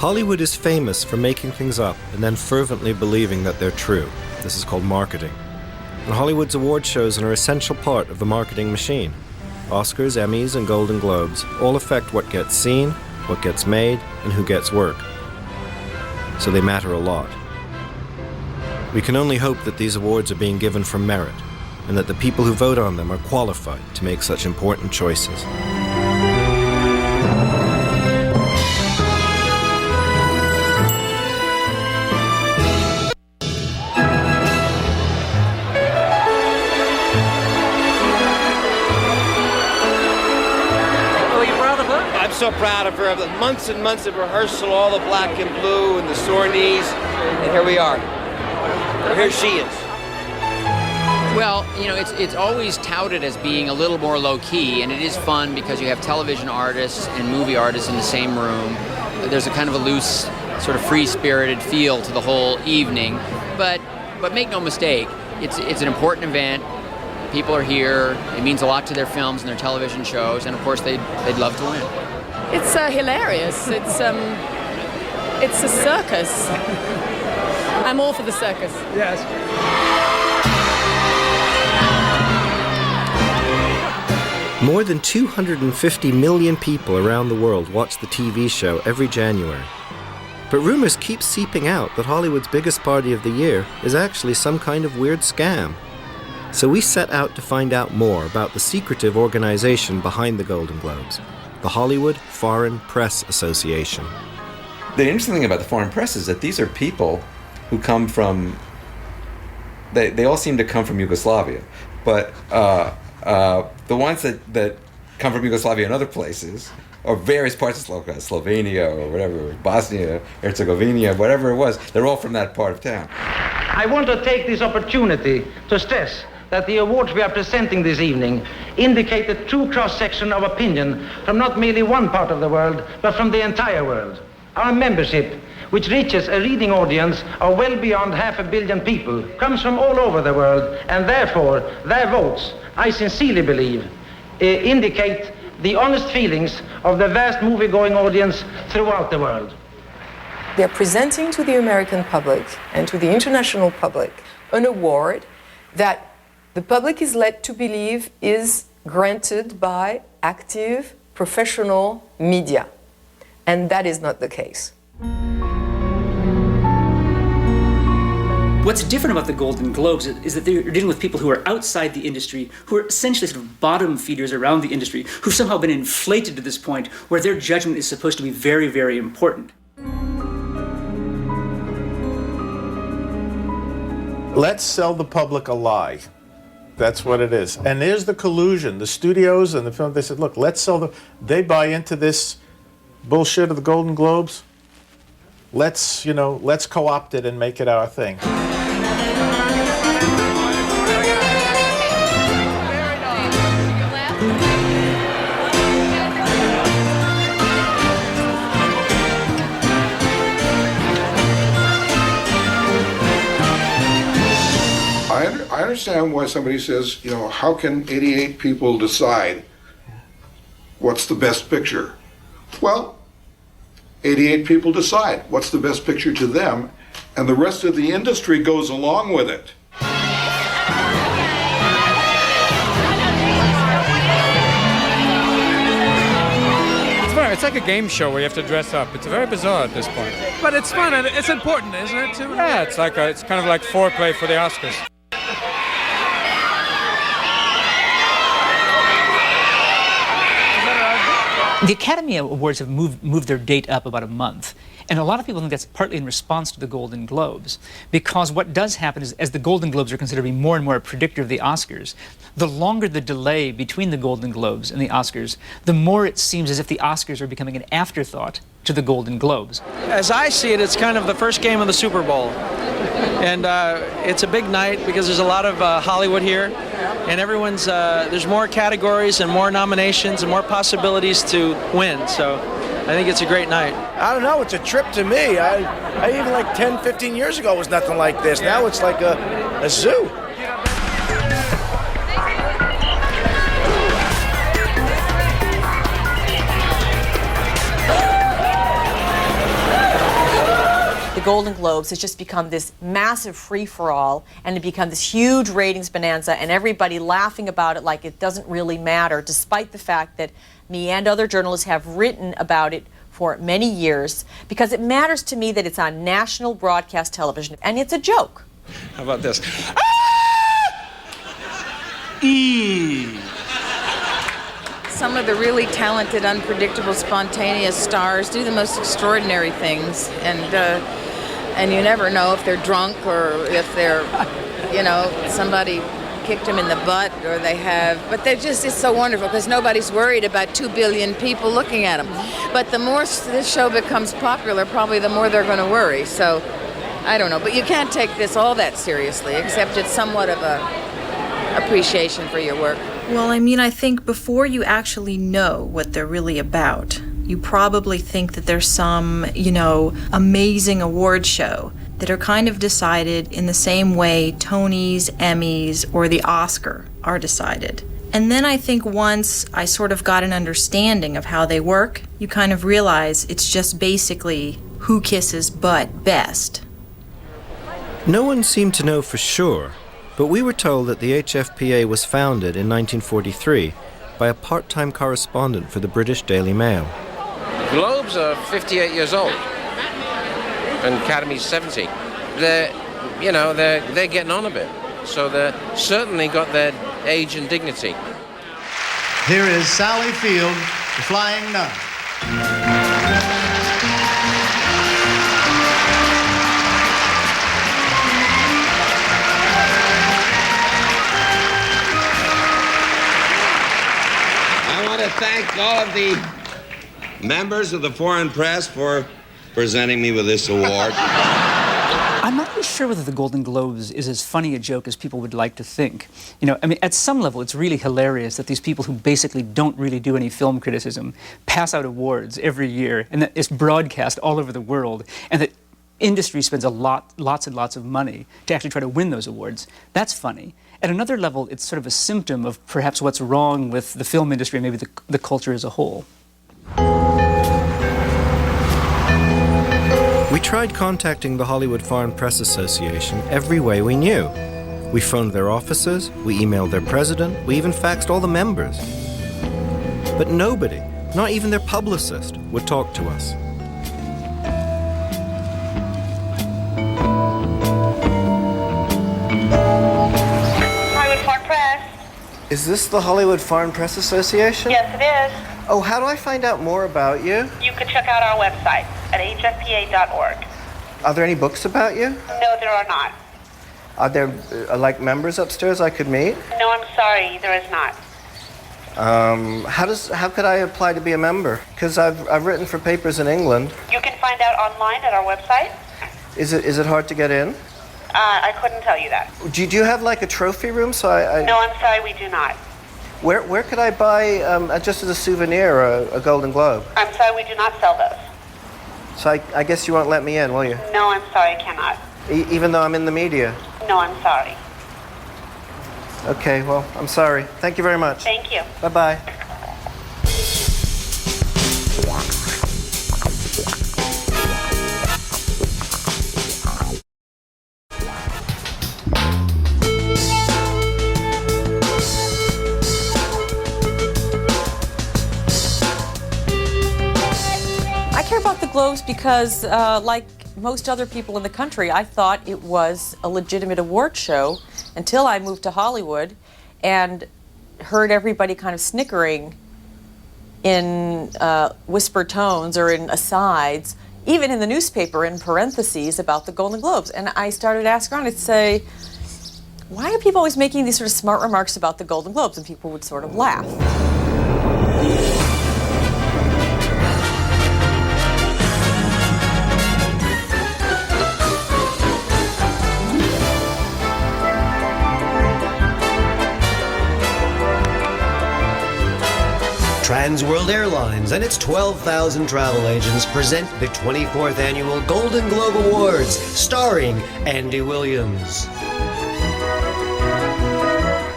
Hollywood is famous for making things up and then fervently believing that they're true. This is called marketing. And Hollywood's award shows are an essential part of the marketing machine. Oscars, Emmys, and Golden Globes all affect what gets seen, what gets made, and who gets work. So they matter a lot. We can only hope that these awards are being given for merit, and that the people who vote on them are qualified to make such important choices. So proud of her. Months and months of rehearsal, all the black and blue and the sore knees, and here we are. Here she is. Well, you know, it's always touted as being a little more low-key, and it is fun because you have television artists and movie artists in the same room. There's a kind of a loose, sort of free-spirited feel to the whole evening. But make no mistake, it's an important event. People are here. It means a lot to their films and their television shows, and of course they'd love to win. It's hilarious. It's a circus. I'm all for the circus. Yes. More than 250 million people around the world watch the TV show every January. But rumors keep seeping out that Hollywood's biggest party of the year is actually some kind of weird scam. So we set out to find out more about the secretive organization behind the Golden Globes, the Hollywood Foreign Press Association. The interesting thing about the foreign press is that these are people who come from, they all seem to come from Yugoslavia, but the ones that come from Yugoslavia and other places, or various parts of Slovenia or whatever, Bosnia, Herzegovina, whatever it was, they're all from that part of town. I want to take this opportunity to stress that the awards we are presenting this evening indicate a true cross-section of opinion from not merely one part of the world, but from the entire world. Our membership, which reaches a reading audience of well beyond 500 million people, comes from all over the world, and therefore their votes, I sincerely believe, indicate the honest feelings of the vast movie-going audience throughout the world. They're presenting to the American public and to the international public an award that the public is led to believe is granted by active, professional media. And that is not the case. What's different about the Golden Globes is that they're dealing with people who are outside the industry, who are essentially sort of bottom feeders around the industry, who've somehow been inflated to this point where their judgment is supposed to be very, very important. Let's sell the public a lie. That's what it is. And there's the collusion. The studios and the film, they said, look, let's sell they buy into this bullshit of the Golden Globes. Let's co-opt it and make it our thing. I understand why somebody says, how can 88 people decide what's the best picture? Well, 88 people decide what's the best picture to them, and the rest of the industry goes along with it. It's like a game show where you have to dress up. It's very bizarre at this point. But it's fun and it's important, isn't it, too? Yeah, it's kind of like foreplay for the Oscars. The Academy Awards have moved their date up about a month. And a lot of people think that's partly in response to the Golden Globes. Because what does happen is, as the Golden Globes are considered to be more and more a predictor of the Oscars, the longer the delay between the Golden Globes and the Oscars, the more it seems as if the Oscars are becoming an afterthought to the Golden Globes. As I see it, it's kind of the first game of the Super Bowl. And it's a big night because there's a lot of Hollywood here. And everyone's, there's more categories and more nominations and more possibilities to win. So I think it's a great night. I don't know, it's a trip to me. I even like 10, 15 years ago it was nothing like this. Now it's like a zoo. Golden Globes has just become this massive free-for-all, and it become this huge ratings bonanza, and everybody laughing about it like it doesn't really matter, despite the fact that me and other journalists have written about it for many years, because it matters to me that it's on national broadcast television, and it's a joke. How about this? Some of the really talented, unpredictable, spontaneous stars do the most extraordinary things, and you never know if they're drunk or if they're, you know, somebody kicked them in the butt or they have, but they're just, it's so wonderful because nobody's worried about 2 billion people looking at them. But the more this show becomes popular, probably the more they're going to worry. So, I don't know, but you can't take this all that seriously, except it's somewhat of a appreciation for your work. Well, I mean, I think before you actually know what they're really about, you probably think that there's some, you know, amazing award show that are kind of decided in the same way Tonys, Emmys, or the Oscar are decided. And then I think once I sort of got an understanding of how they work, you kind of realize it's just basically who kisses butt best. No one seemed to know for sure, but we were told that the HFPA was founded in 1943 by a part-time correspondent for the British Daily Mail. Globes are 58 years old, and Academy's 70. They're getting on a bit, so they're certainly got their age and dignity. Here is Sally Field, the Flying Nun. I want to thank all of the members of the foreign press for presenting me with this award. I'm not really sure whether the Golden Globes is as funny a joke as people would like to think. You know, I mean, at some level, it's really hilarious that these people who basically don't really do any film criticism pass out awards every year, and that it's broadcast all over the world, and that industry spends lots and lots of money to actually try to win those awards. That's funny. At another level, it's sort of a symptom of perhaps what's wrong with the film industry and maybe the culture as a whole. We tried contacting the Hollywood Foreign Press Association every way we knew. We phoned their offices, we emailed their president, we even faxed all the members. But nobody, not even their publicist, would talk to us. Hollywood Foreign Press. Is this the Hollywood Foreign Press Association? Yes, it is. Oh, how do I find out more about you? You can check out our website at hfpa.org. Are there any books about you? No, there are not. Are there, like, members upstairs I could meet? No, I'm sorry, there is not. How could I apply to be a member? Because I've written for papers in England. You can find out online at our website. Is it hard to get in? I couldn't tell you that. Do you have, like, a trophy room? So No, I'm sorry, we do not. Where could I buy, just as a souvenir, a Golden Globe? I'm sorry, we do not sell those. So I guess you won't let me in, will you? No, I'm sorry, I cannot. Even though I'm in the media? No, I'm sorry. Okay, well, I'm sorry. Thank you very much. Thank you. Bye-bye. Globes because, like most other people in the country, I thought it was a legitimate award show until I moved to Hollywood and heard everybody kind of snickering in whispered tones or in asides, even in the newspaper in parentheses about the Golden Globes. And I started asking around and say, why are people always making these sort of smart remarks about the Golden Globes? And people would sort of laugh. Trans World Airlines and its 12,000 travel agents present the 24th Annual Golden Globe Awards, starring Andy Williams.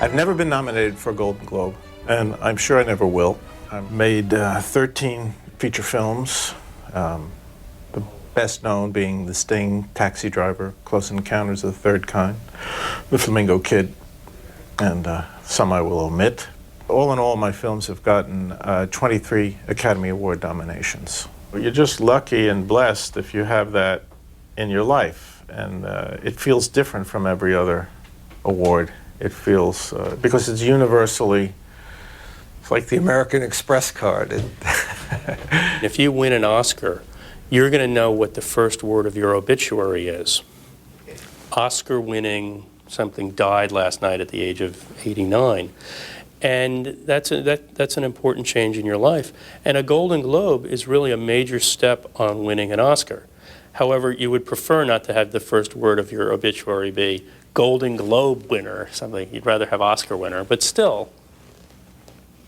I've never been nominated for a Golden Globe, and I'm sure I never will. I've made 13 feature films. The best known being The Sting, Taxi Driver, Close Encounters of the Third Kind, The Flamingo Kid, and some I will omit. All in all, my films have gotten 23 Academy Award nominations. You're just lucky and blessed if you have that in your life, and it feels different from every other award. It feels, because it's universally, it's like the American Express card. If you win an Oscar, you're going to know what the first word of your obituary is. Oscar winning something died last night at the age of 89. And that's an important change in your life. And a Golden Globe is really a major step on winning an Oscar. However, you would prefer not to have the first word of your obituary be Golden Globe winner or something. You'd rather have Oscar winner. But still,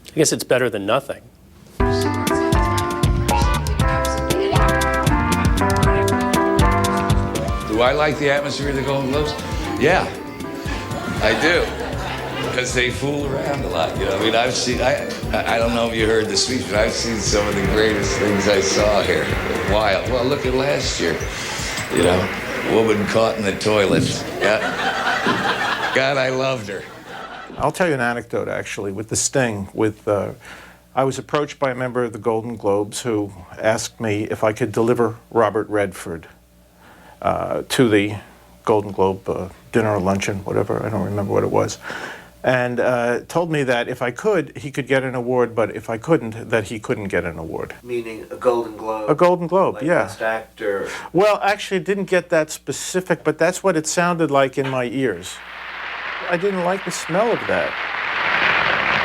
I guess it's better than nothing. Do I like the atmosphere of the Golden Globes? Yeah, I do. Because they fool around a lot, you know. I mean, I've seen, I don't know if you heard the speech, but I've seen some of the greatest things I saw here. Wild. Well, look at last year, you know. Woman caught in the toilet. Yeah. God, I loved her. I'll tell you an anecdote, actually, with The Sting. I was approached by a member of the Golden Globes who asked me if I could deliver Robert Redford to the Golden Globe dinner or luncheon, whatever, I don't remember what it was, and told me that if I could, he could get an award, but if I couldn't, that he couldn't get an award. Meaning a Golden Globe? A Golden Globe, like yeah. Best actor? Well, actually, it didn't get that specific, but that's what it sounded like in my ears. I didn't like the smell of that.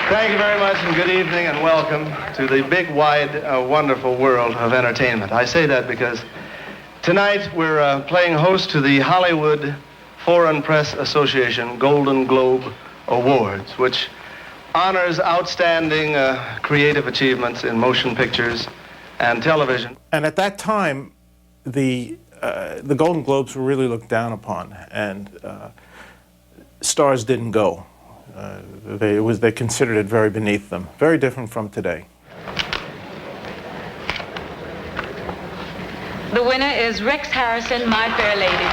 Thank you very much, and good evening, and welcome to the big, wide, wonderful world of entertainment. I say that because tonight we're playing host to the Hollywood Foreign Press Association Golden Globe Awards, which honors outstanding creative achievements in motion pictures and television. And at that time, the Golden Globes were really looked down upon, and stars didn't go. They considered it very beneath them. Very different from today. The winner is Rex Harrison, My Fair Lady.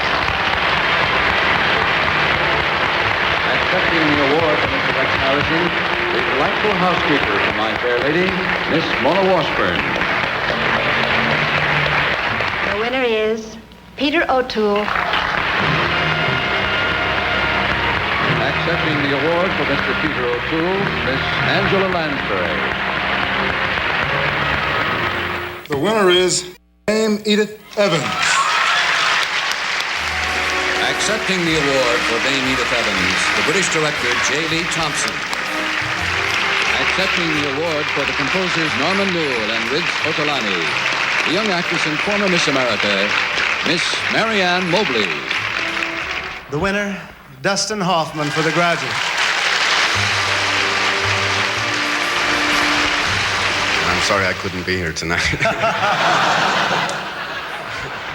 Accepting the award for Mr. Rex Harrison, the delightful housekeeper for My Fair Lady, Miss Mona Washburn. The winner is Peter O'Toole. Accepting the award for Mr. Peter O'Toole, Miss Angela Lansbury. The winner is Dame Edith Evans. Accepting the award for Dame Edith Evans, the British director J. Lee Thompson. Accepting the award for the composers Norman Newell and Riggs Otolani, the young actress and former Miss America, Miss Marianne Mobley. The winner, Dustin Hoffman for The Graduate. I'm sorry I couldn't be here tonight.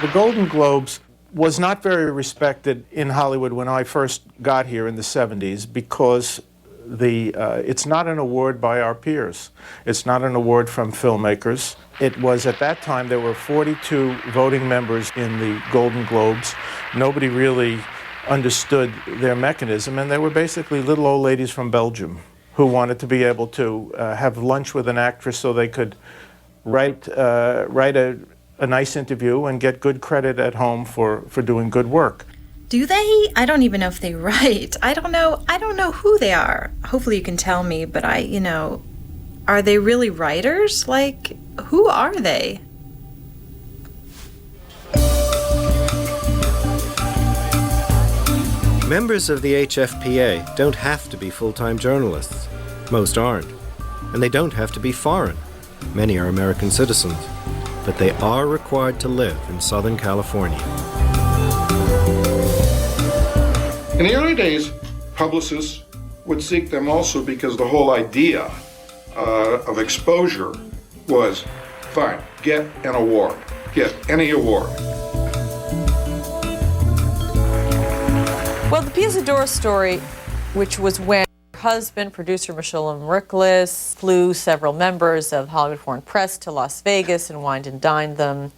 The Golden Globes was not very respected in Hollywood when I first got here in the 70s because it's not an award by our peers. It's not an award from filmmakers. It was, at that time, there were 42 voting members in the Golden Globes. Nobody really understood their mechanism, and they were basically little old ladies from Belgium who wanted to be able to have lunch with an actress so they could write a nice interview and get good credit at home for doing good work. Do they? I don't even know if they write. I don't know who they are. Hopefully you can tell me, but are they really writers? Like, who are they? Members of the HFPA don't have to be full-time journalists. Most aren't. And they don't have to be foreign. Many are American citizens. But they are required to live in Southern California. In the early days, publicists would seek them also because the whole idea of exposure was, fine, get an award, get any award. Well, the Piazza d'Oro story, which was when her husband, producer Michelle Merklis, flew several members of Hollywood Foreign Press to Las Vegas and wined and dined them,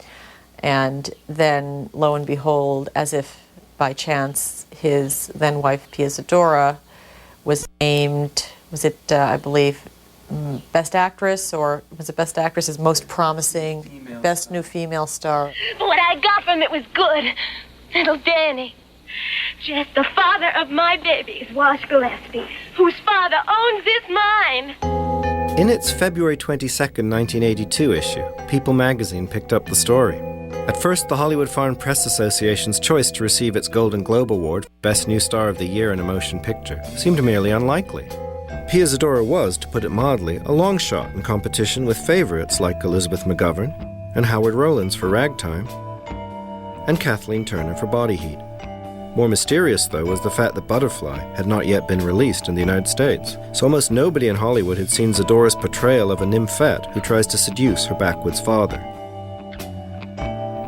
And then, lo and behold, as if by chance, his then wife, Pia Zadora, was named, was it, I believe, Best Actress, or was it Best Actress as Most Promising, female. Best New Female Star. But what I got from it was good. Little Danny. Just the father of my babies, Wash Gillespie, whose father owns this mine. In its February 22, 1982 issue, People magazine picked up the story. At first, the Hollywood Foreign Press Association's choice to receive its Golden Globe Award, Best New Star of the Year in a Motion Picture, seemed merely unlikely. Pia Zadora was, to put it mildly, a long shot in competition with favorites like Elizabeth McGovern and Howard Rowlands for Ragtime and Kathleen Turner for Body Heat. More mysterious, though, was the fact that Butterfly had not yet been released in the United States, so almost nobody in Hollywood had seen Zadora's portrayal of a nymphette who tries to seduce her backwoods father.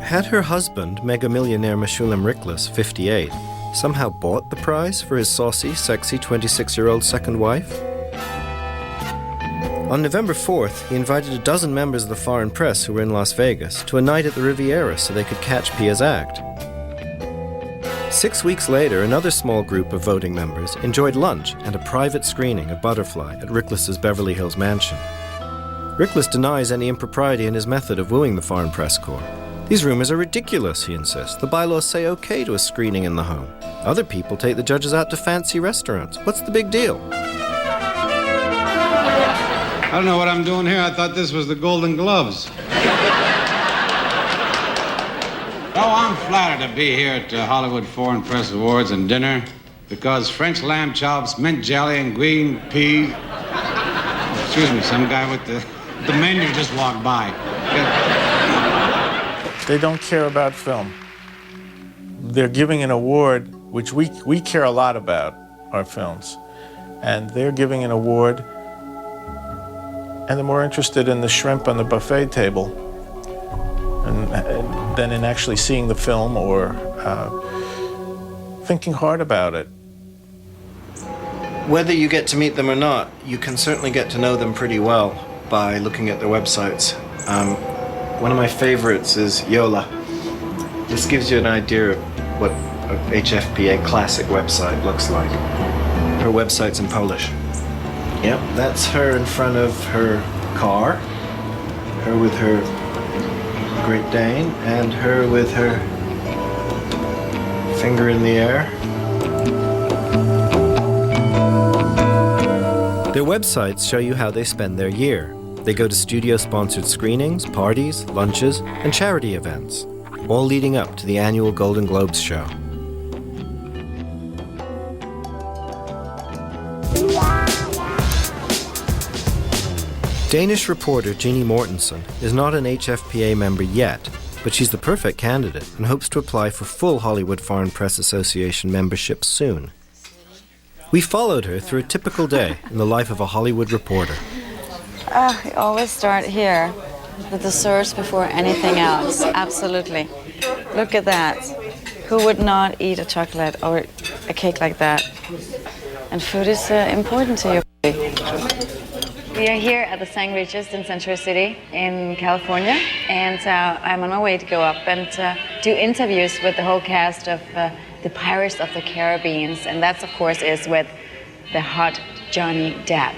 Had her husband, mega-millionaire Meshulam Riklis, 58, somehow bought the prize for his saucy, sexy 26-year-old second wife? On November 4th, he invited a dozen members of the foreign press who were in Las Vegas to a night at the Riviera so they could catch Pia's act. 6 weeks later, another small group of voting members enjoyed lunch and a private screening of Butterfly at Riklis's Beverly Hills mansion. Riklis denies any impropriety in his method of wooing the foreign press corps. These rumors are ridiculous, he insists. The bylaws say okay to a screening in the home. Other people take the judges out to fancy restaurants. What's the big deal? I don't know what I'm doing here. I thought this was the Golden Gloves. Oh, I'm flattered to be here at the Hollywood Foreign Press Awards and dinner because French lamb chops, mint jelly, and green peas. Oh, excuse me, some guy with the menu just walked by. They don't care about film. They're giving an award, which we care a lot about, our films. And they're giving an award, and they're more interested in the shrimp on the buffet table than in actually seeing the film or thinking hard about it. Whether you get to meet them or not, you can certainly get to know them pretty well by looking at their websites. One of my favorites is Yola. This gives you an idea of what an HFPA classic website looks like. Her website's in Polish. Yep, that's her in front of her car, her with her Great Dane, and her with her finger in the air. Their websites show you how they spend their year. They go to studio-sponsored screenings, parties, lunches, and charity events, all leading up to the annual Golden Globes show. Danish reporter Jeannie Mortensen is not an HFPA member yet, but she's the perfect candidate and hopes to apply for full Hollywood Foreign Press Association membership soon. We followed her through a typical day in the life of a Hollywood reporter. We always start here, the desserts before anything else, absolutely. Look at that. Who would not eat a chocolate or a cake like that? And food is important to you. We are here at the St. Regis in Century City in California, and I'm on my way to go up and do interviews with the whole cast of the Pirates of the Caribbean, and that, of course, is with the hot Johnny Depp.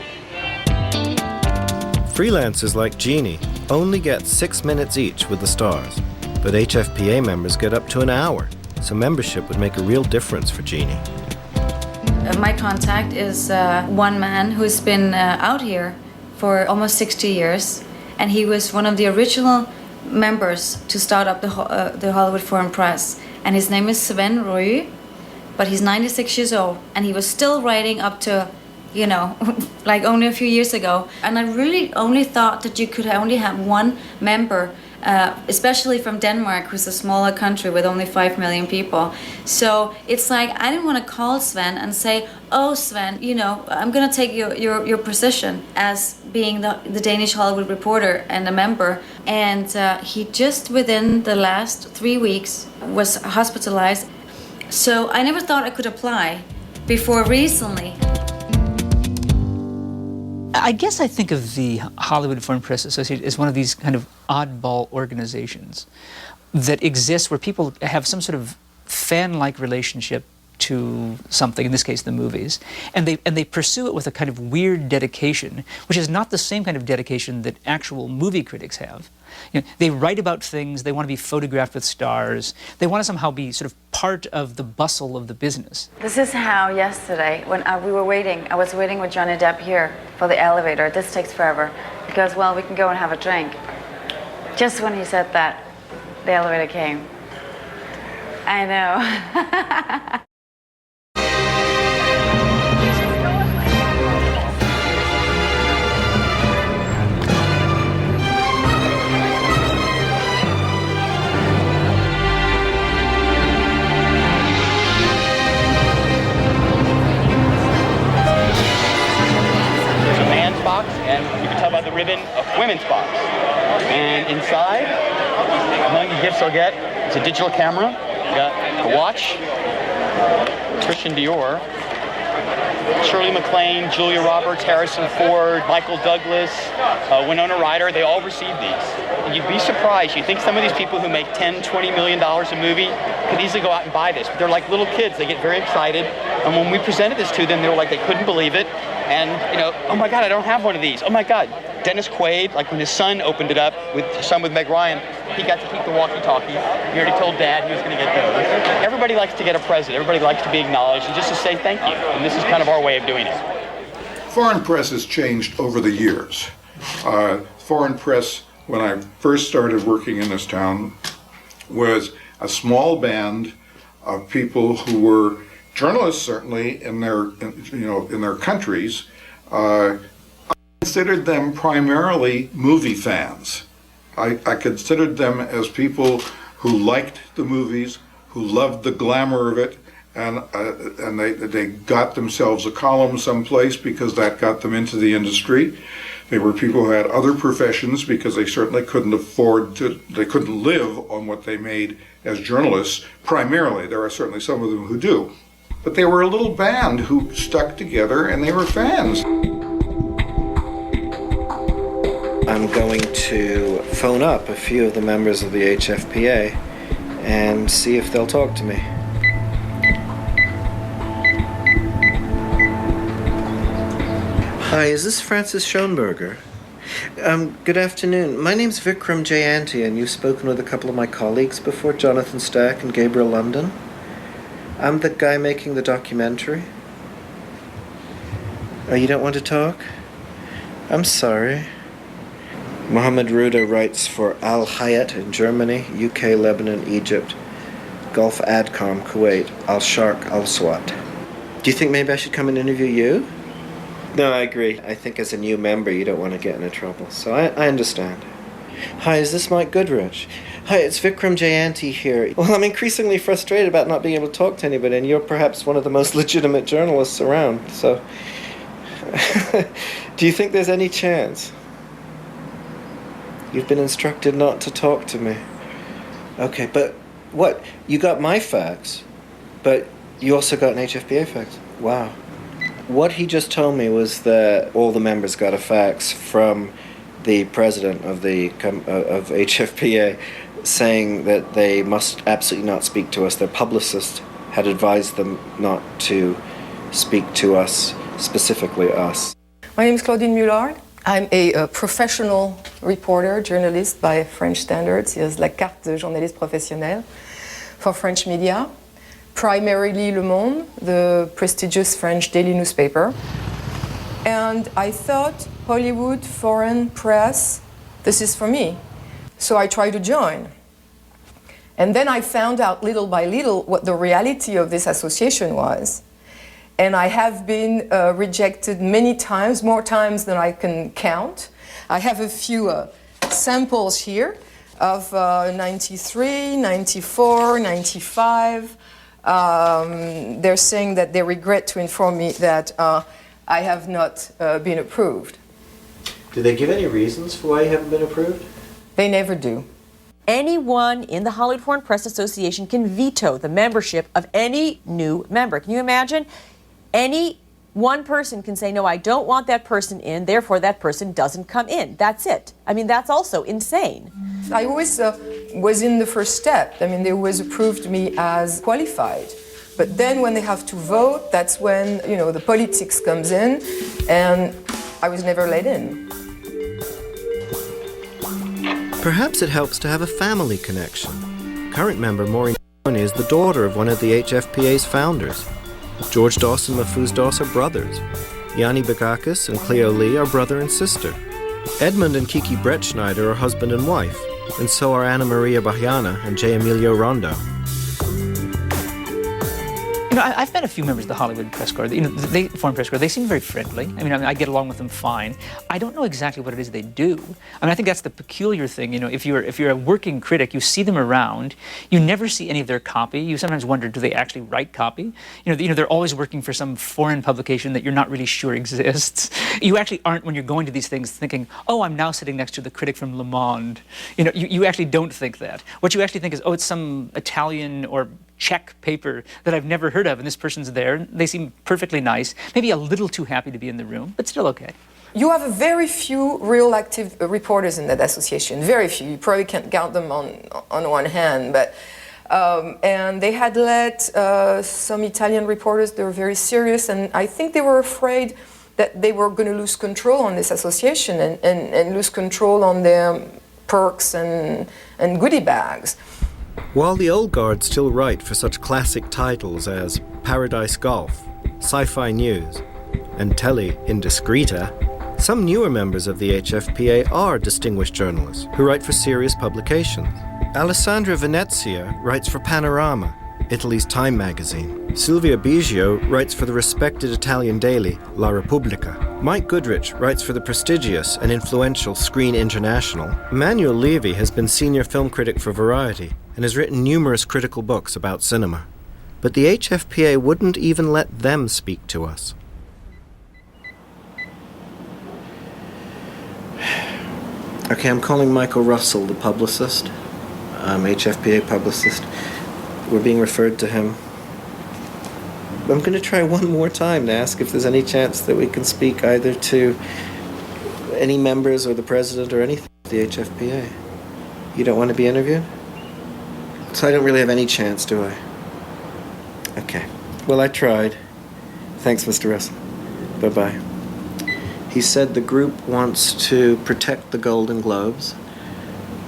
Freelancers like Jeannie only get 6 minutes each with the stars, but HFPA members get up to an hour, so membership would make a real difference for Jeannie. My contact is one man who's been out here for almost 60 years, and he was one of the original members to start up the Hollywood Foreign Press, and his name is Sven Roy, but he's 96 years old, and he was still writing up to, you know, like only a few years ago. And I really only thought that you could only have one member, especially from Denmark, who's a smaller country with only 5 million people. So it's like, I didn't want to call Sven and say, oh, Sven, you know, I'm going to take your position as being the Danish Hollywood reporter and a member. And he just within the last 3 weeks was hospitalized. So I never thought I could apply before recently. I guess I think of the Hollywood Foreign Press Association as one of these kind of oddball organizations. that exists where people have some sort of fan-like relationship to something, in this case the movies, and they pursue it with a kind of weird dedication, which is not the same kind of dedication that actual movie critics have. You know, they write about things, they want to be photographed with stars, they want to somehow be sort of part of the bustle of the business. This is how yesterday, when we were waiting, I was waiting with Johnny Depp here for the elevator. This takes forever. He goes, well, we can go and have a drink. Just when he said that, the elevator came. I know. Box, and you can tell by the ribbon, a women's box. And inside, among the gifts I'll get, it's a digital camera, got a watch, Christian Dior, Shirley MacLaine, Julia Roberts, Harrison Ford, Michael Douglas, Winona Ryder, they all received these. And you'd be surprised. You think some of these people who make $10, $20 million a movie could easily go out and buy this. But they're like little kids. They get very excited. And when we presented this to them, they were like, they couldn't believe it. And, you know, oh my God, I don't have one of these. Oh my God. Dennis Quaid, like when his son opened it up, with his son with Meg Ryan, he got to keep the walkie-talkie. He already told Dad he was going to get those. Everybody likes to get a present. Everybody likes to be acknowledged and just to say thank you. And this is kind of our way of doing it. Foreign press has changed over the years. Foreign press, when I first started working in this town, was a small band of people who were journalists, certainly in their countries. I considered them primarily movie fans. I considered them as people who liked the movies, who loved the glamour of it, and they got themselves a column someplace because that got them into the industry. They were people who had other professions because they certainly couldn't they couldn't live on what they made as journalists primarily. There are certainly some of them who do. But they were a little band who stuck together and they were fans. I'm going to phone up a few of the members of the HFPA and see if they'll talk to me. Hi, is this Francis Schoenberger? Good afternoon. My name's Vikram Jayanti, and you've spoken with a couple of my colleagues before, Jonathan Stack and Gabriel London. I'm the guy making the documentary. Oh, you don't want to talk? I'm sorry. Mohammed Ruda writes for Al Hayat in Germany, UK, Lebanon, Egypt, Gulf Adcom, Kuwait, Al Sharq, Al Swat. Do you think maybe I should come and interview you? No, I agree. I think as a new member, you don't want to get into trouble, so I understand. Hi, is this Mike Goodrich? Hi, it's Vikram Jayanti here. Well, I'm increasingly frustrated about not being able to talk to anybody, and you're perhaps one of the most legitimate journalists around, so... Do you think there's any chance? You've been instructed not to talk to me. Okay, but what? You got my fax, but you also got an HFPA fax. Wow. What he just told me was that all the members got a fax from the president of of HFPA saying that they must absolutely not speak to us. Their publicist had advised them not to speak to us, specifically us. My name is Claudine Mullard. I'm a professional reporter, journalist by French standards. Here's la carte de journaliste professionnel for French media. Primarily Le Monde, the prestigious French daily newspaper. And I thought Hollywood foreign press, this is for me. So I tried to join. And then I found out little by little what the reality of this association was. And I have been rejected many times, more times than I can count. I have a few samples here of 93, 94, 95. They're saying that they regret to inform me that I have not been approved. Do they give any reasons for why you haven't been approved? They never do. Anyone in the Hollywood Foreign Press Association can veto the membership of any new member. Can you imagine? Any one person can say, no, I don't want that person in, therefore that person doesn't come in. That's it. I mean, that's also insane. I always was in the first step. I mean, they always approved me as qualified. But then when they have to vote, that's when, the politics comes in, and I was never let in. Perhaps it helps to have a family connection. Current member Maureen is the daughter of one of the HFPA's founders. George Doss and Mahfouz Doss are brothers. Yanni Bagakis and Cleo Lee are brother and sister. Edmund and Kiki Brettschneider are husband and wife, and so are Anna Maria Bahiana and J. Emilio Rondo. I've met a few members of the Hollywood press corps. Foreign press corps. They seem very friendly. I mean, I get along with them fine. I don't know exactly what it is they do. I think that's the peculiar thing. If you're a working critic, you see them around. You never see any of their copy. You sometimes wonder, do they actually write copy? They're always working for some foreign publication that you're not really sure exists. You actually aren't, when you're going to these things, thinking, oh, I'm now sitting next to the critic from Le Monde. You actually don't think that. What you actually think is, oh, it's some Italian or Czech paper that I've never heard of, and this person's there. They seem perfectly nice, maybe a little too happy to be in the room, but still okay. You have a very few real active reporters in that association, very few. You probably can't count them on one hand, but and they had let some Italian reporters. They were very serious, and I think they were afraid that they were going to lose control on this association and lose control on their perks and goodie bags. While the old guard still write for such classic titles as Paradise Golf, Sci-Fi News, and Tele Indiscreta, some newer members of the HFPA are distinguished journalists who write for serious publications. Alessandra Venezia writes for Panorama, Italy's Time magazine. Silvia Biggio writes for the respected Italian daily La Repubblica. Mike Goodrich writes for the prestigious and influential Screen International. Emmanuel Levy has been senior film critic for Variety and has written numerous critical books about cinema. But the HFPA wouldn't even let them speak to us. Okay, I'm calling Michael Russell, the publicist, HFPA publicist. We're being referred to him. I'm going to try one more time to ask if there's any chance that we can speak either to any members or the president or anything of the HFPA. You don't want to be interviewed? So I don't really have any chance, do I? Okay. Well, I tried. Thanks, Mr. Russell. Bye-bye. He said the group wants to protect the Golden Globes,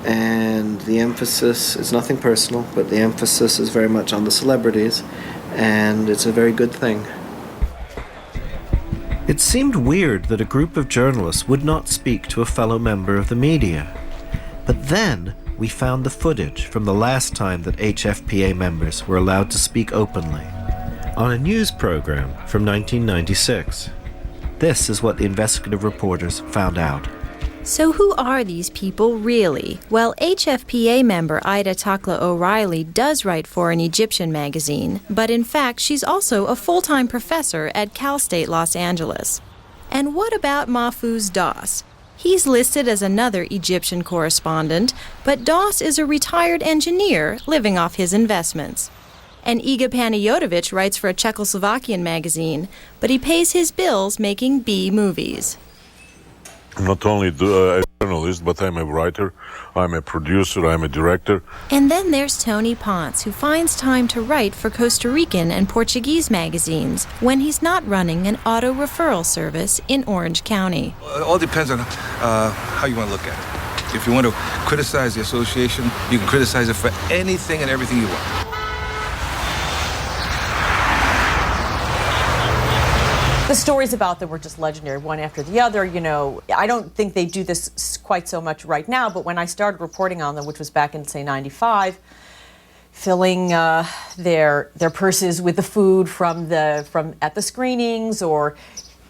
and the emphasis is nothing personal, but the emphasis is very much on the celebrities, and it's a very good thing. It seemed weird that a group of journalists would not speak to a fellow member of the media. But then we found the footage from the last time that HFPA members were allowed to speak openly, on a news program from 1996. This is what the investigative reporters found out. So who are these people really? Well, HFPA member Ida Takla O'Reilly does write for an Egyptian magazine, but in fact she's also a full-time professor at Cal State Los Angeles. And what about Mahfouz Doss? He's listed as another Egyptian correspondent, but Doss is a retired engineer living off his investments. And Iga Panayotovich writes for a Czechoslovakian magazine, but he pays his bills making B movies. Not only a journalist, but I'm a writer, I'm a producer, I'm a director. And then there's Tony Ponce, who finds time to write for Costa Rican and Portuguese magazines when he's not running an auto referral service in Orange County. It all depends on how you want to look at it. If you want to criticize the association, you can criticize it for anything and everything you want. The stories about them were just legendary, one after the other. I don't think they do this quite so much right now, but when I started reporting on them, which was back in, say, 95, filling their purses with the food from at the screenings, or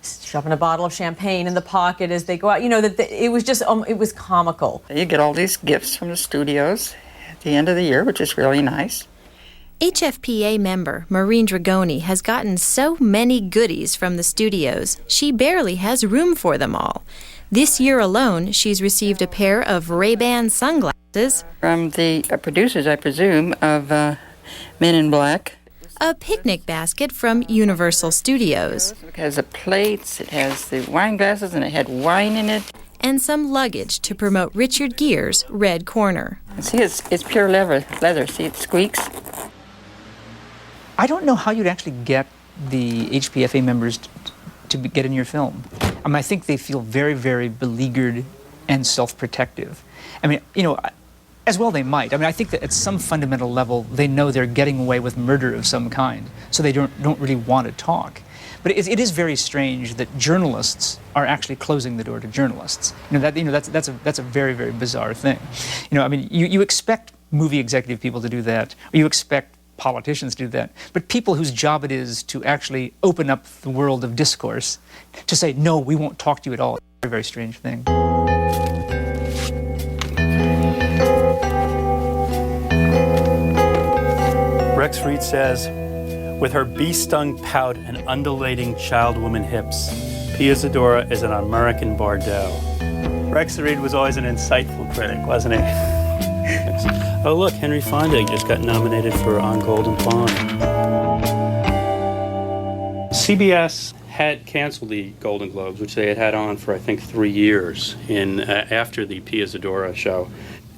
shoving a bottle of champagne in the pocket as they go out, it was just, it was comical. You get all these gifts from the studios at the end of the year, which is really nice. HFPA member Maureen Dragoni has gotten so many goodies from the studios, she barely has room for them all. This year alone, she's received a pair of Ray-Ban sunglasses. From the producers, I presume, of Men in Black. A picnic basket from Universal Studios. It has the plates, it has the wine glasses, and it had wine in it. and some luggage to promote Richard Gere's Red Corner. See, it's pure leather. See, it squeaks. I don't know how you'd actually get the HPFA members to get in your film. I mean, I think they feel very, very beleaguered and self-protective. I mean, you know, as well they might. I mean, I think that at some fundamental level, they know they're getting away with murder of some kind, so they don't really want to talk. But it is very strange that journalists are actually closing the door to journalists. That's a very, very bizarre thing. You know, I mean, you expect movie executive people to do that, or you expect politicians to do that, but people whose job it is to actually open up the world of discourse, to say, no, we won't talk to you at all, it's a very, very strange thing. Rex Reed says, with her bee-stung pout and undulating child-woman hips, Pia Zadora is an American Bardot. Rex Reed was always an insightful critic, wasn't he? Oh, look, Henry Fonda just got nominated for On Golden Pond. CBS had canceled the Golden Globes, which they had had on for, I think, 3 years after the Pia Zadora show.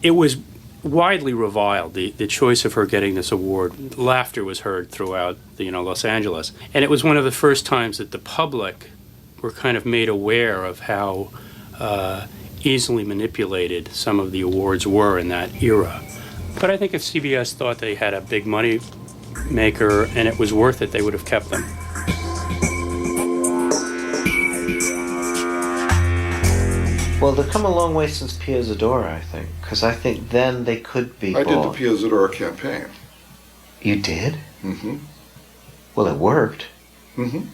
It was widely reviled, the choice of her getting this award. Laughter was heard throughout Los Angeles. And it was one of the first times that the public were kind of made aware of how easily manipulated some of the awards were in that era. But I think if CBS thought they had a big money maker and it was worth it, they would have kept them. Well, they've come a long way since Pia Zadora, I think, because I think then they could be I did the bought. Pia Zadora campaign. You did? Mm-hmm. Well, it worked. Mm-hmm.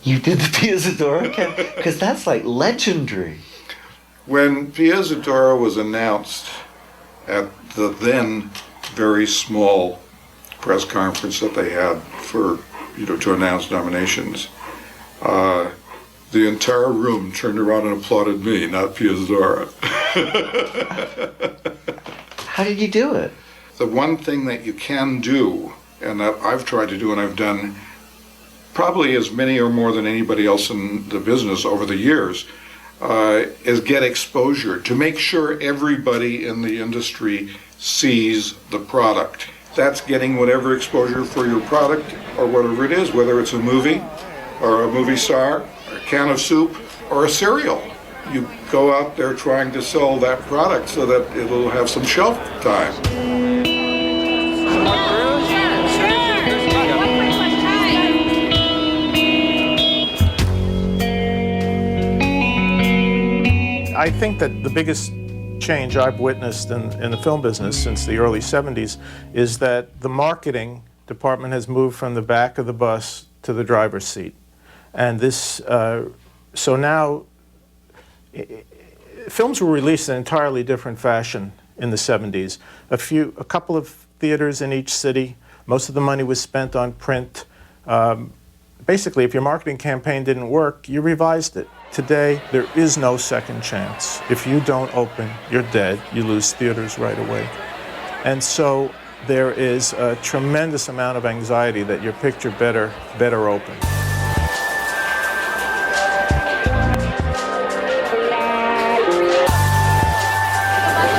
You did the Pia Zadora campaign? Because that's like legendary. When Pia Zadora was announced at the then very small press conference that they had for, to announce nominations, the entire room turned around and applauded me, not Pia Zadora. How did you do it? The one thing that you can do, and that I've tried to do, and I've done probably as many or more than anybody else in the business over the years, is get exposure to make sure everybody in the industry sees the product. That's getting whatever exposure for your product or whatever it is, whether it's a movie or a movie star, or a can of soup, or a cereal. You go out there trying to sell that product so that it'll have some shelf time. I think that the biggest change I've witnessed in the film business since the early 70s is that the marketing department has moved from the back of the bus to the driver's seat. And this, so now, films were released in an entirely different fashion in the 70s. A couple of theaters in each city. Most of the money was spent on print. Basically, if your marketing campaign didn't work, you revised it. Today, there is no second chance. If you don't open, you're dead. You lose theaters right away. And so there is a tremendous amount of anxiety that your picture better open.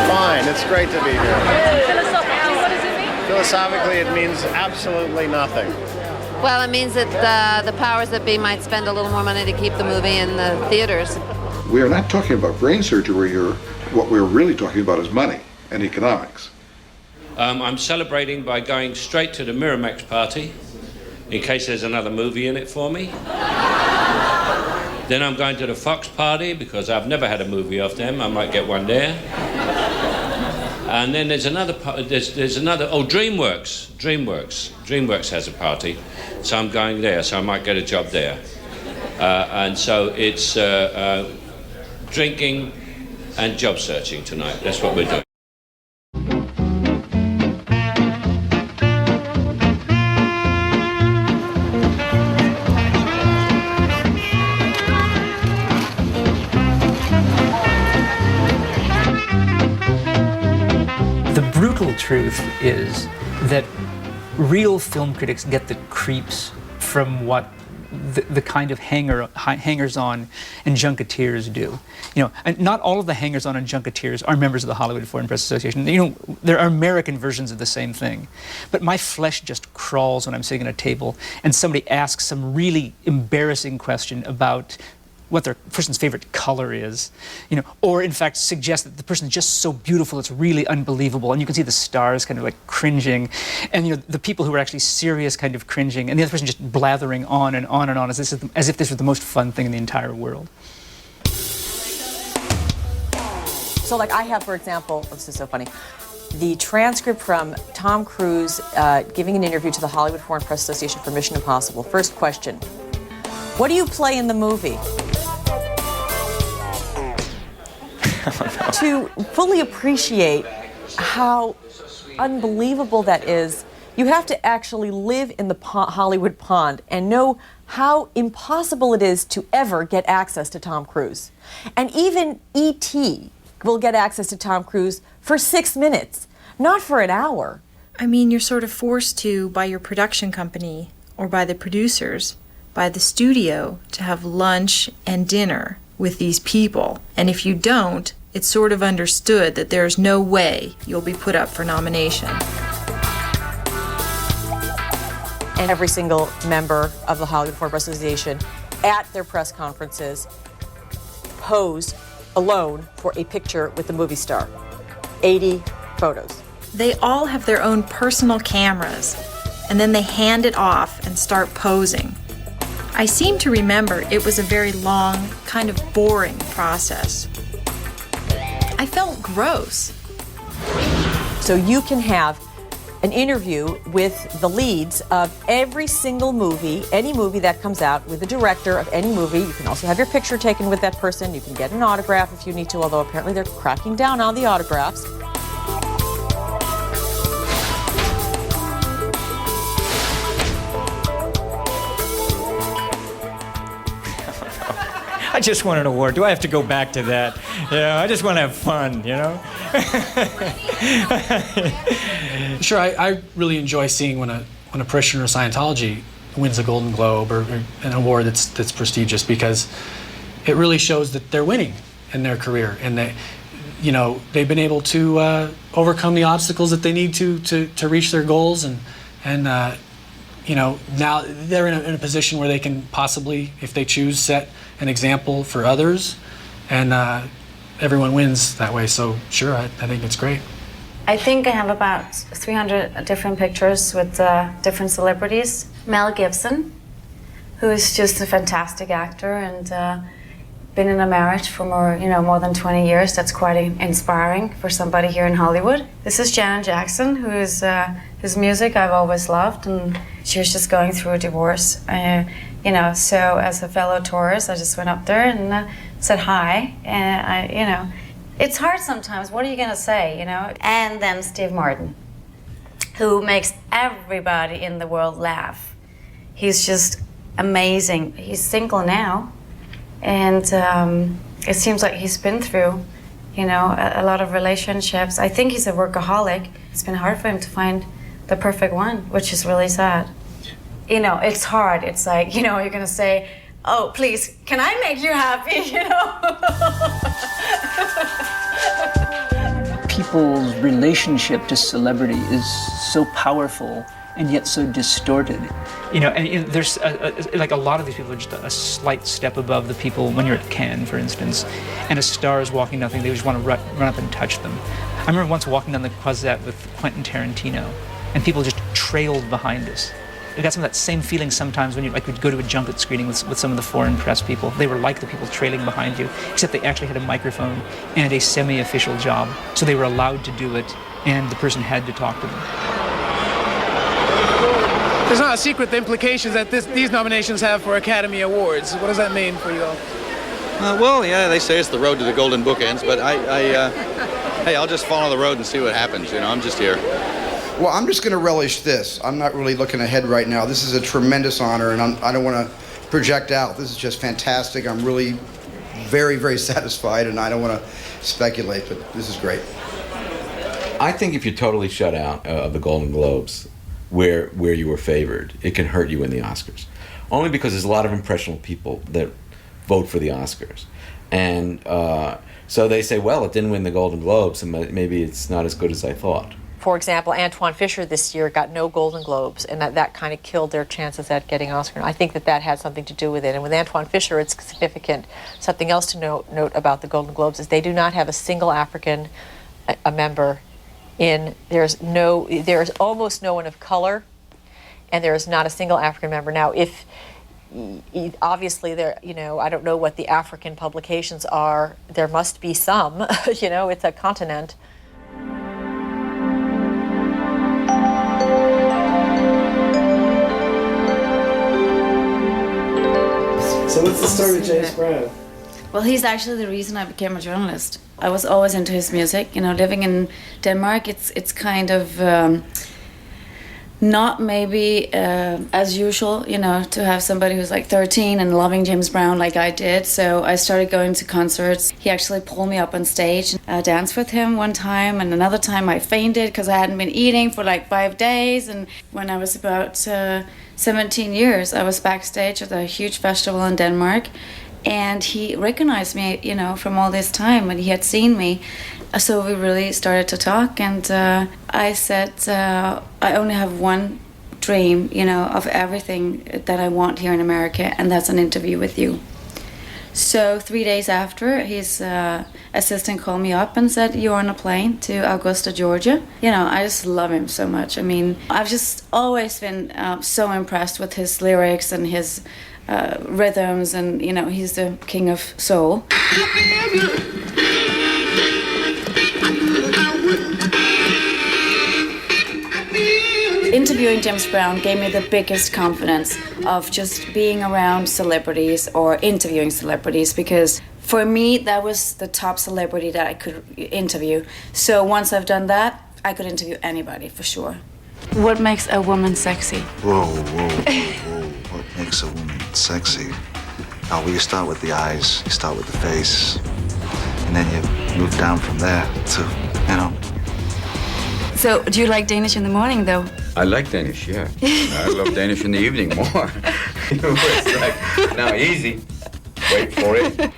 Fine, it's great to be here. Philosophically, what does it mean? Philosophically, it means absolutely nothing. Well, it means that the powers that be might spend a little more money to keep the movie in the theaters. We are not talking about brain surgery here. What we're really talking about is money and economics. I'm celebrating by going straight to the Miramax party, in case there's another movie in it for me. Then I'm going to the Fox party, because I've never had a movie of them. I might get one there. And then there's another, DreamWorks. DreamWorks has a party, so I'm going there, so I might get a job there. And so it's drinking and job searching tonight. That's what we're doing. The brutal truth is that real film critics get the creeps from what the kind of hangers-on and junketeers do. You know, and not all of the hangers-on and junketeers are members of the Hollywood Foreign Press Association. You know, there are American versions of the same thing. But my flesh just crawls when I'm sitting at a table and somebody asks some really embarrassing question about what their person's favorite color is, you know, or in fact suggest that the person is just so beautiful it's really unbelievable, and you can see the stars kind of like cringing, and you know the people who are actually serious kind of cringing, and the other person just blathering on and on and on as if this was the most fun thing in the entire world. So like I have, for example, this is so funny, the transcript from Tom Cruise giving an interview to the Hollywood Foreign Press Association for Mission Impossible. First question, what do you play in the movie? To fully appreciate how unbelievable that is, you have to actually live in the Hollywood pond and know how impossible it is to ever get access to Tom Cruise. And even E.T. will get access to Tom Cruise for 6 minutes, not for an hour. I mean, you're sort of forced to, by your production company or by the producers, by the studio, to have lunch and dinner with these people. And if you don't, it's sort of understood that there's no way you'll be put up for nomination. And every single member of the Hollywood Foreign Press Association at their press conferences posed alone for a picture with the movie star. 80 photos. They all have their own personal cameras, and then they hand it off and start posing. I seem to remember it was a very long, kind of boring process. I felt gross. So you can have an interview with the leads of every single movie, any movie that comes out, with the director of any movie. You can also have your picture taken with that person. You can get an autograph if you need to, although apparently they're cracking down on the autographs. I just want an award. Do I have to go back to that? I just want to have fun, you know? Sure, I really enjoy seeing when a parishioner of Scientology wins a Golden Globe or an award that's prestigious, because it really shows that they're winning in their career, and that, you know, they've been able to overcome the obstacles that they need to reach their goals, and you know, now they're in a position where they can possibly, if they choose, set an example for others, and everyone wins that way. So sure, I think it's great. I think I have about 300 different pictures with different celebrities. Mel Gibson, who is just a fantastic actor and been in a marriage for more than 20 years. That's quite inspiring for somebody here in Hollywood. This is Janet Jackson, who is his music I've always loved, and she was just going through a divorce. So as a fellow tourist, I just went up there and said hi. And it's hard sometimes. What are you gonna say, And then Steve Martin, who makes everybody in the world laugh. He's just amazing. He's single now, and it seems like he's been through, a lot of relationships. I think he's a workaholic. It's been hard for him to find the perfect one, which is really sad. It's hard. It's like, you're gonna say, oh, please, can I make you happy, People's relationship to celebrity is so powerful and yet so distorted. And there's like a lot of these people are just a slight step above the people when you're at Cannes, for instance, and a star is walking nothing, they just want to run up and touch them. I remember once walking down the Croisette with Quentin Tarantino, and people just trailed behind us. We got some of that same feeling sometimes when we'd go to a junket screening with some of the foreign press people. They were like the people trailing behind you, except they actually had a microphone and a semi-official job, so they were allowed to do it, and the person had to talk to them. There's not a secret the implications that these nominations have for Academy Awards. What does that mean for you all? Well, yeah, they say it's the road to the golden bookends, but hey, I'll just follow the road and see what happens. I'm just here. Well, I'm just going to relish this. I'm not really looking ahead right now. This is a tremendous honor, and I don't want to project out. This is just fantastic. I'm really very, very satisfied, and I don't want to speculate, but this is great. I think if you're totally shut out of the Golden Globes, where you were favored, it can hurt you in the Oscars. only because there's a lot of impressionable people that vote for the Oscars. And so they say, well, it didn't win the Golden Globes, and maybe it's not as good as I thought. For example, Antoine Fisher this year got no Golden Globes, and that kind of killed their chances at getting an Oscar. And I think that had something to do with it. And with Antoine Fisher, it's significant. Something else to note about the Golden Globes is they do not have a single African member in. There's almost no one of color, and there is not a single African member. Now, if obviously there, I don't know what the African publications are. There must be some. It's a continent. So what's the story with James Brown? Well, he's actually the reason I became a journalist. I was always into his music. Living in Denmark, it's kind of not maybe as usual, to have somebody who's like 13 and loving James Brown like I did. So I started going to concerts. He actually pulled me up on stage and danced with him one time, and another time I fainted because I hadn't been eating for like 5 days. And when I was about 17 years, I was backstage at a huge festival in Denmark, and he recognized me, from all this time, and he had seen me. So we really started to talk, and I said, I only have one dream, of everything that I want here in America, and that's an interview with you. So 3 days after, his assistant called me up and said, you're on a plane to Augusta, Georgia. I just love him so much. I mean, I've just always been so impressed with his lyrics and his rhythms, and, he's the king of soul. Interviewing James Brown gave me the biggest confidence of just being around celebrities or interviewing celebrities, because for me that was the top celebrity that I could interview. So once I've done that, I could interview anybody for sure. What makes a woman sexy? Whoa. What makes a woman sexy? Oh, well, you start with the eyes, you start with the face, and then you move down from there to, So, do you like Danish in the morning, though? I like Danish, yeah. I love Danish in the evening more. It's like, now easy. Wait for it.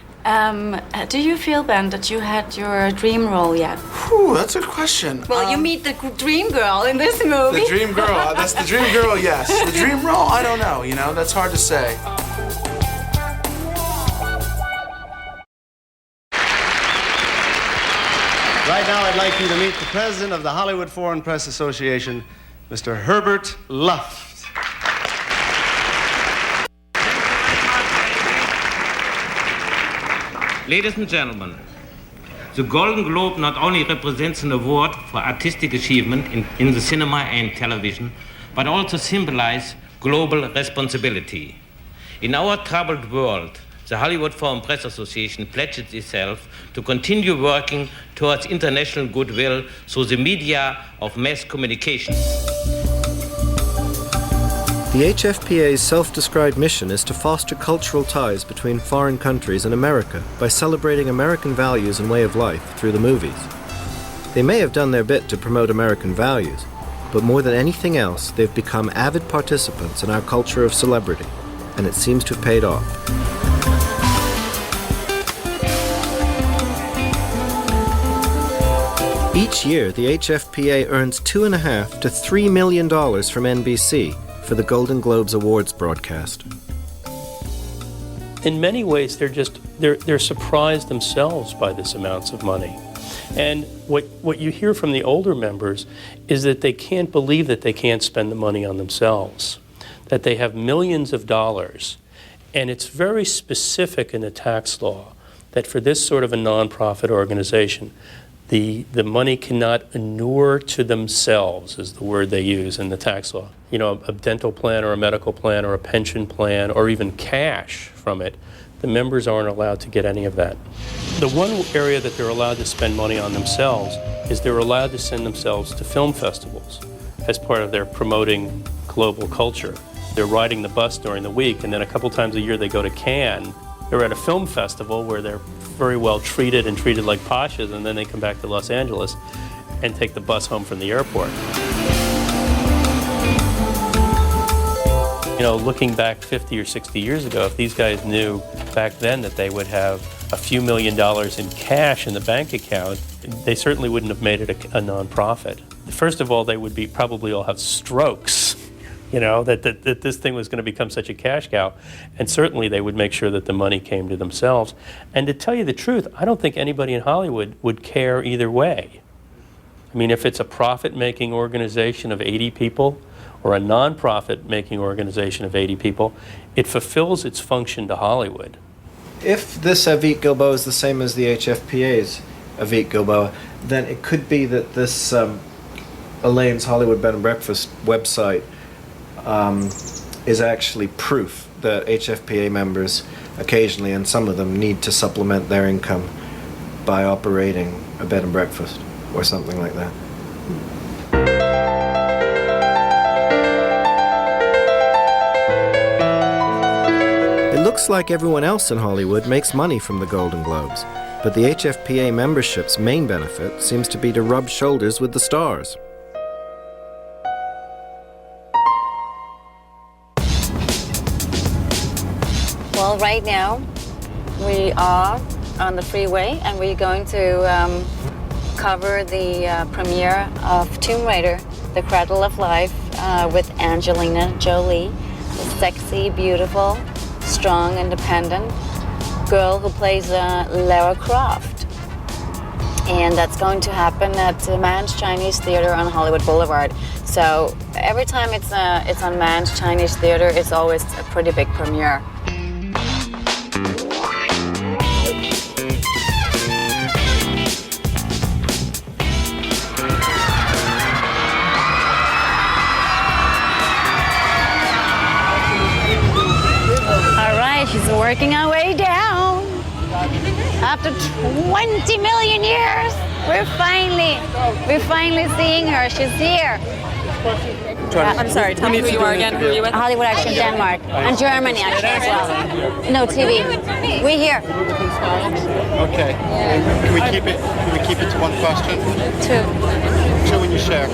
Do you feel, Ben, that you had your dream role yet? Whew, that's a good question. Well, you meet the dream girl in this movie. The dream girl, that's the dream girl, yes. The dream role, I don't know, that's hard to say. Right now, I'd like you to meet the president of the Hollywood Foreign Press Association, Mr. Herbert Luft. Ladies and gentlemen, the Golden Globe not only represents an award for artistic achievement in the cinema and television, but also symbolizes global responsibility. In our troubled world, the Hollywood Foreign Press Association pledges itself to continue working towards international goodwill through the media of mass communication. The HFPA's self-described mission is to foster cultural ties between foreign countries and America by celebrating American values and way of life through the movies. They may have done their bit to promote American values, but more than anything else, they've become avid participants in our culture of celebrity, and it seems to have paid off. Each year, the HFPA earns $2.5 to $3 million from NBC for the Golden Globes Awards broadcast. In many ways, they're surprised themselves by this amounts of money. And what you hear from the older members is that they can't believe that they can't spend the money on themselves, that they have millions of dollars. And it's very specific in the tax law that for this sort of a nonprofit organization, the money cannot inure to themselves, is the word they use in the tax law. A dental plan or a medical plan or a pension plan or even cash from it, the members aren't allowed to get any of that. The one area that they're allowed to spend money on themselves is they're allowed to send themselves to film festivals as part of their promoting global culture. They're riding the bus during the week, and then a couple times a year they go to Cannes. They're at a film festival where they're very well treated and treated like pashas, and then they come back to Los Angeles and take the bus home from the airport. Looking back 50 or 60 years ago, if these guys knew back then that they would have a few $1 million in cash in the bank account, they certainly wouldn't have made it a nonprofit. First of all, they would probably all have strokes, that this thing was going to become such a cash cow. And certainly they would make sure that the money came to themselves. And to tell you the truth, I don't think anybody in Hollywood would care either way. I mean, if it's a profit-making organization of 80 people or a non-profit-making organization of 80 people, it fulfills its function to Hollywood. If this Avit Gilboa is the same as the HFPA's Avit Gilboa, then it could be that this Elaine's Hollywood Bed and Breakfast website is actually proof that HFPA members occasionally, and some of them, need to supplement their income by operating a bed and breakfast or something like that. It looks like everyone else in Hollywood makes money from the Golden Globes, but the HFPA membership's main benefit seems to be to rub shoulders with the stars. Well, right now we are on the freeway and we're going to cover the premiere of Tomb Raider, The Cradle of Life with Angelina Jolie, the sexy, beautiful, strong, independent girl who plays Lara Croft. And that's going to happen at Mann's Chinese Theater on Hollywood Boulevard. So every time it's on Mann's Chinese Theater, it's always a pretty big premiere. She's working our way down. After 20 million years, we're finally seeing her. She's here. I'm sorry, tell me who you are again. Who are you with? Hollywood, actually, Denmark. And Germany, actually, as well. No, TV. We're here. Okay. Can we keep it to one question? Two when you share.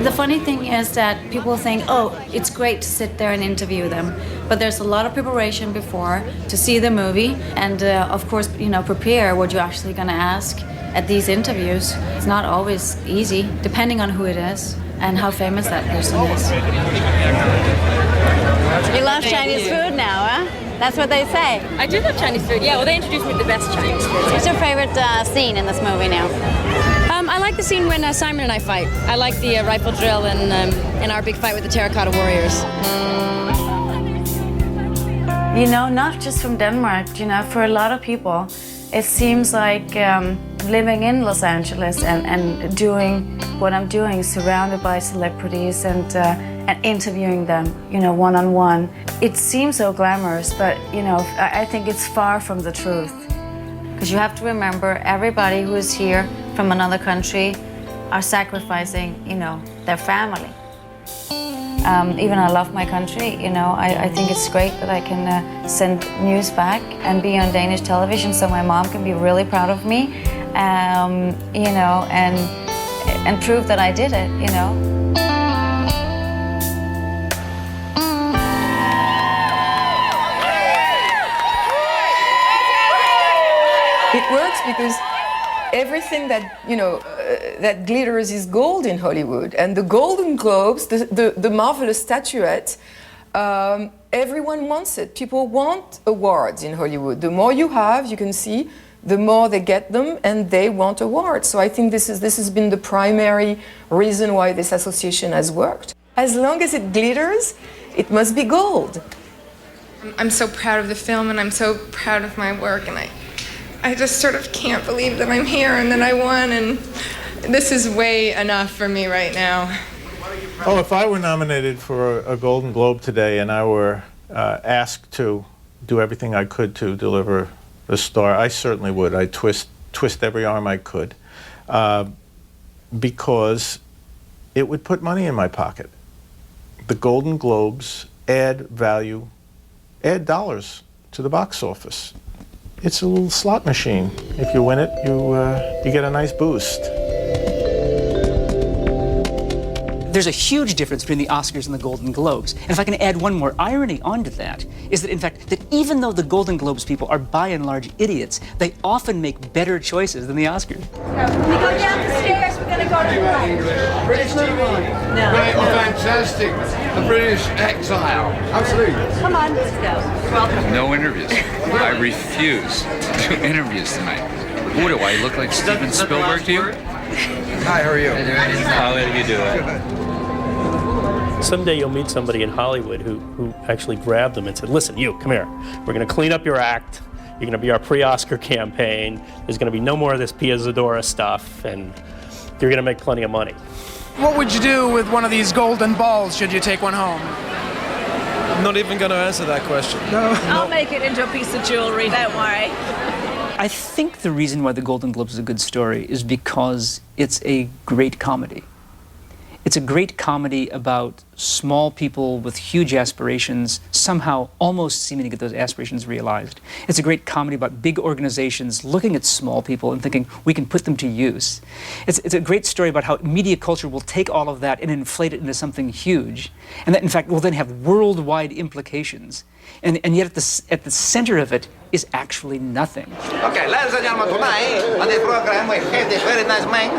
The funny thing is that people think, oh, it's great to sit there and interview them. But there's a lot of preparation before to see the movie and, of course, prepare what you're actually going to ask at these interviews. It's not always easy, depending on who it is and how famous that person is. You love Chinese food now, huh? That's what they say. I do love Chinese food, yeah. Well, they introduced me to the best Chinese food. What's your favorite scene in this movie now? I like the scene when Simon and I fight. I like the rifle drill and our big fight with the terracotta warriors. Not just from Denmark, for a lot of people, it seems like living in Los Angeles and doing what I'm doing, surrounded by celebrities and interviewing them, one-on-one. It seems so glamorous, but, I think it's far from the truth. Because you have to remember, everybody who is here from another country are sacrificing, their family. Even I love my country, I think it's great that I can send news back and be on Danish television so my mom can be really proud of me, and prove that I did it, It works because everything that that glitters is gold in Hollywood, and the Golden Globes, the marvelous statuette, everyone wants it. People want awards in Hollywood. The more you have, you can see, the more they get them, and they want awards. So I think this has been the primary reason why this association has worked. As long as it glitters, it must be gold. I'm so proud of the film, and I'm so proud of my work, and I just sort of can't believe that I'm here and that I won, and this is way enough for me right now. Oh, if I were nominated for a Golden Globe today and I were asked to do everything I could to deliver a star, I certainly would. I'd twist every arm I could, because it would put money in my pocket. The Golden Globes add value, add dollars to the box office. It's a little slot machine. If you win it, you get a nice boost. There's a huge difference between the Oscars and the Golden Globes. And if I can add one more irony onto that, is that in fact, that even though the Golden Globes people are by and large idiots, they often make better choices than the Oscars. When we go down the stairs, we're going to go to the right. British TV. No. Great, fantastic. The British exile. Absolutely. Come on, let's go. You're welcome. No interviews. I refuse to do interviews tonight. What do I look like, Steven Spielberg to you? Hi, how are you? How are you doing? Someday you'll meet somebody in Hollywood who actually grabbed them and said, listen, you, come here. We're going to clean up your act. You're going to be our pre-Oscar campaign. There's going to be no more of this Pia Zadora stuff, and you're going to make plenty of money. What would you do with one of these golden balls should you take one home? I'm not even going to answer that question. No. I'll make it into a piece of jewelry, don't worry. I think the reason why the Golden Globes is a good story is because it's a great comedy. It's a great comedy about small people with huge aspirations somehow almost seeming to get those aspirations realized. It's a great comedy about big organizations looking at small people and thinking we can put them to use. It's a great story about how media culture will take all of that and inflate it into something huge, and that in fact will then have worldwide implications. And yet at the center of it is actually nothing. Okay, ladies and gentlemen, tonight on the program we have this very nice man.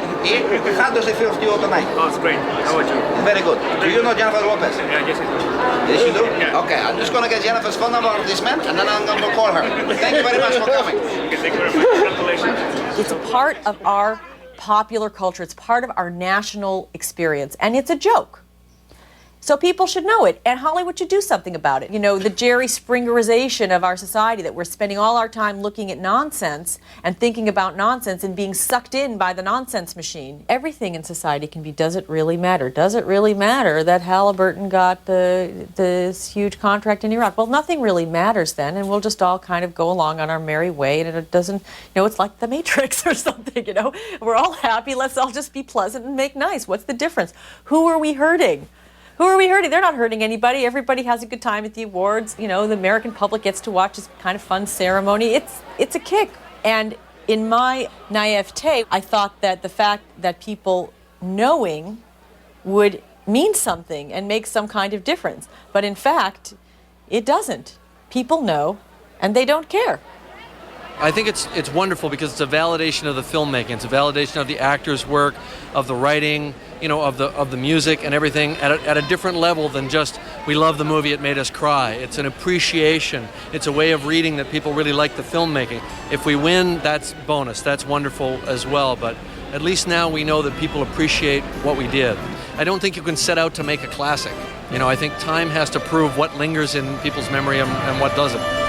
How does it feel to you tonight? Oh, it's great. How about you? Very good. Do you know Jennifer Lopez? Yeah, yes, I do. Yes, you do? Yeah. Okay, I'm just going to get Jennifer's phone number of this man, and then I'm going to call her. Thank you very much for coming. Okay, thank you very much. Congratulations. It's a part of our popular culture. It's part of our national experience, and it's a joke. So people should know it, and Hollywood should do something about it. You know, the Jerry Springerization of our society, that we're spending all our time looking at nonsense and thinking about nonsense and being sucked in by the nonsense machine. Everything in society can be, does it really matter? Does it really matter that Halliburton got this huge contract in Iraq? Well, nothing really matters then, and we'll just all kind of go along on our merry way, and it doesn't, you know, it's like the Matrix or something, you know? We're all happy, let's all just be pleasant and make nice. What's the difference? Who are we hurting? Who are we hurting? They're not hurting anybody. Everybody has a good time at the awards. You know, the American public gets to watch this kind of fun ceremony. It's a kick. And in my naivete, I thought that the fact that people knowing would mean something and make some kind of difference. But in fact, it doesn't. People know, and they don't care. I think it's wonderful because it's a validation of the filmmaking. It's a validation of the actor's work, of the writing, you know, of the music and everything at a different level than just we love the movie, it made us cry. It's an appreciation. It's a way of reading that people really like the filmmaking. If we win, that's bonus. That's wonderful as well. But at least now we know that people appreciate what we did. I don't think you can set out to make a classic. You know, I think time has to prove what lingers in people's memory and what doesn't.